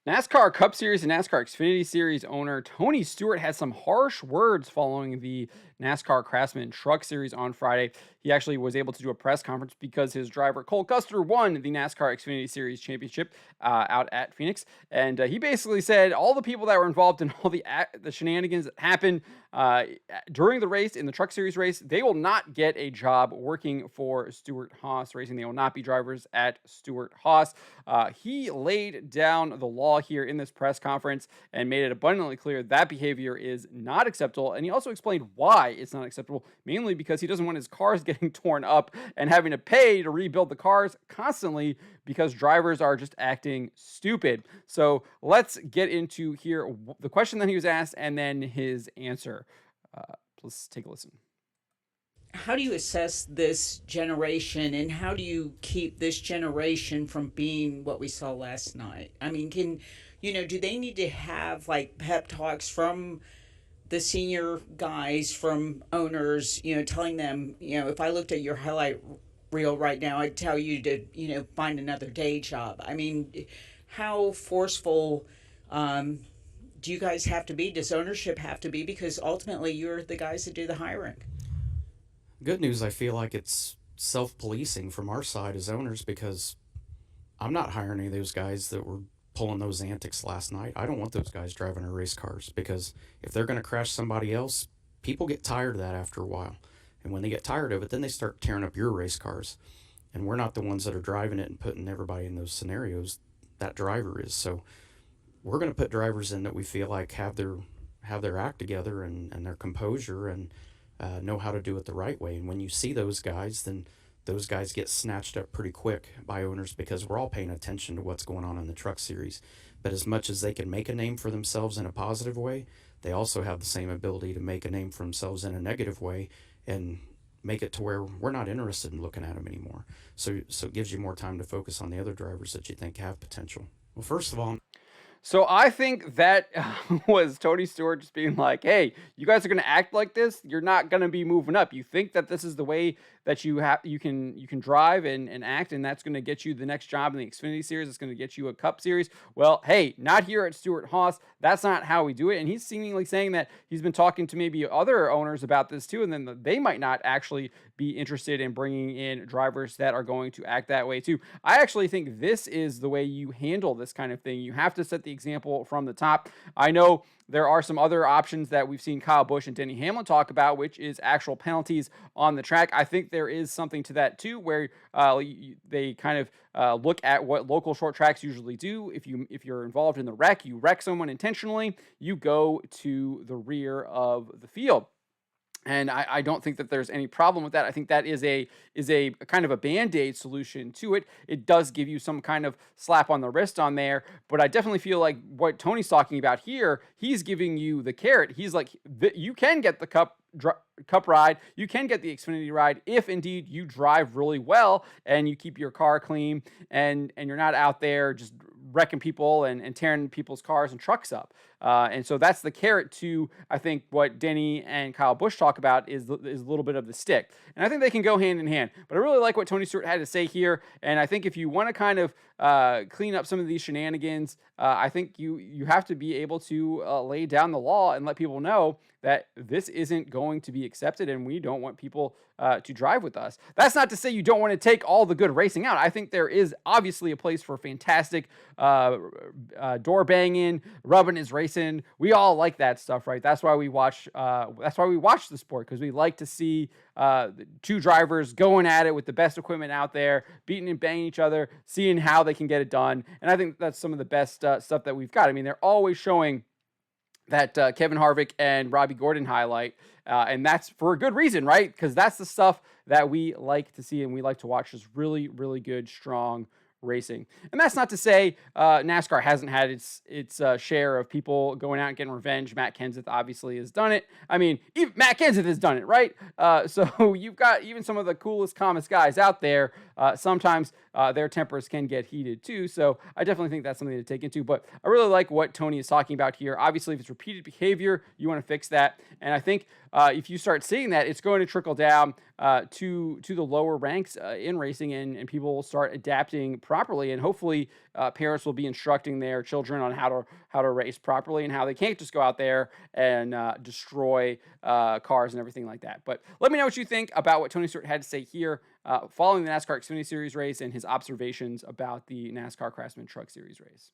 NASCAR Cup Series and NASCAR Xfinity Series owner Tony Stewart had some harsh words following the NASCAR Craftsman Truck Series on Friday. He actually was able to do a press conference because his driver Cole Custer won the NASCAR Xfinity Series championship out at Phoenix, and he basically said all the people that were involved in all the shenanigans that happened during the race in the Truck Series race, they will not get a job working for Stewart Haas Racing. They will not be drivers at Stewart Haas. He laid down the law here in this press conference and made it abundantly clear that behavior is not acceptable. And he also explained why it's not acceptable, mainly because he doesn't want his cars getting torn up and having to pay to rebuild the cars constantly because drivers are just acting stupid. So let's get into here the question that he was asked and then his answer. Let's take a listen. How do you assess this generation, and how do you keep this generation from being what we saw last night? I mean, do they need to have like pep talks from the senior guys, from owners, telling them, if I looked at your highlight reel right now, I'd tell you to, find another day job. I mean, how forceful do you guys have to be? Does ownership have to be? Because ultimately you're the guys that do the hiring. Good news, I feel like it's self-policing from our side as owners, because I'm not hiring any of those guys that were pulling those antics last night. I don't want those guys driving our race cars, because if they're going to crash somebody else, people get tired of that after a while. And when they get tired of it, then they start tearing up your race cars. And we're not the ones that are driving it and putting everybody in those scenarios. That driver is. So we're going to put drivers in that we feel like have their act together and their composure and know how to do it the right way. And when you see those guys, then those guys get snatched up pretty quick by owners, because we're all paying attention to what's going on in the truck series. But as much as they can make a name for themselves in a positive way, they also have the same ability to make a name for themselves in a negative way and make it to where we're not interested in looking at them anymore. So it gives you more time to focus on the other drivers that you think have potential. Well, first of all, So I think that was Tony Stewart just being like, "Hey, you guys are going to act like this. You're not going to be moving up. You think that this is the way that you can drive and act, and that's going to get you the next job in the Xfinity Series. It's going to get you a Cup Series. Well, hey, not here at Stewart Haas. That's not how we do it." And he's seemingly saying that he's been talking to maybe other owners about this too, and then they might not actually be interested in bringing in drivers that are going to act that way too. I actually think this is the way you handle this kind of thing. You have to set the example from the top. I know there are some other options that we've seen Kyle Busch and Denny Hamlin talk about, which is actual penalties on the track. I think there is something to that too, where they kind of look at what local short tracks usually do. If you're involved in the wreck, you wreck someone intentionally, you go to the rear of the field. And I don't think that there's any problem with that. I think that is a kind of a Band-Aid solution to it. It does give you some kind of slap on the wrist on there, but I definitely feel like what Tony's talking about here, he's giving you the carrot. He's like, you can get the cup ride, you can get the Xfinity ride if indeed you drive really well and you keep your car clean and you're not out there just wrecking people and tearing people's cars and trucks up. And so that's the carrot to, I think, what Denny and Kyle Busch talk about is a little bit of the stick. And I think they can go hand in hand. But I really like what Tony Stewart had to say here. And I think if you want to kind of clean up some of these shenanigans, I think you have to be able to lay down the law and let people know that this isn't going to be accepted and we don't want people to drive with us. That's not to say you don't want to take all the good racing out. I think there is obviously a place for fantastic door banging, rubbing his racing. We all like that stuff, right? That's why we watch. That's why we watch the sport, because we like to see two drivers going at it with the best equipment out there, beating and banging each other, seeing how they can get it done. And I think that's some of the best stuff that we've got. I mean, they're always showing that Kevin Harvick and Robbie Gordon highlight. And that's for a good reason, right? Because that's the stuff that we like to see and we like to watch, is really, really good, strong racing. And that's not to say NASCAR hasn't had its share of people going out and getting revenge. Matt Kenseth obviously has done it. I mean, even Matt Kenseth has done it, right? So you've got even some of the coolest, calmest guys out there. Sometimes their tempers can get heated too. So I definitely think that's something to take into. But I really like what Tony is talking about here. Obviously, if it's repeated behavior, you want to fix that. And I think if you start seeing that, it's going to trickle down. to the lower ranks in racing, and people will start adapting properly, and hopefully parents will be instructing their children on how to race properly and how they can't just go out there and destroy cars and everything like that. But let me know what you think about what Tony Stewart had to say here following the NASCAR Xfinity Series race and his observations about the NASCAR Craftsman Truck Series race.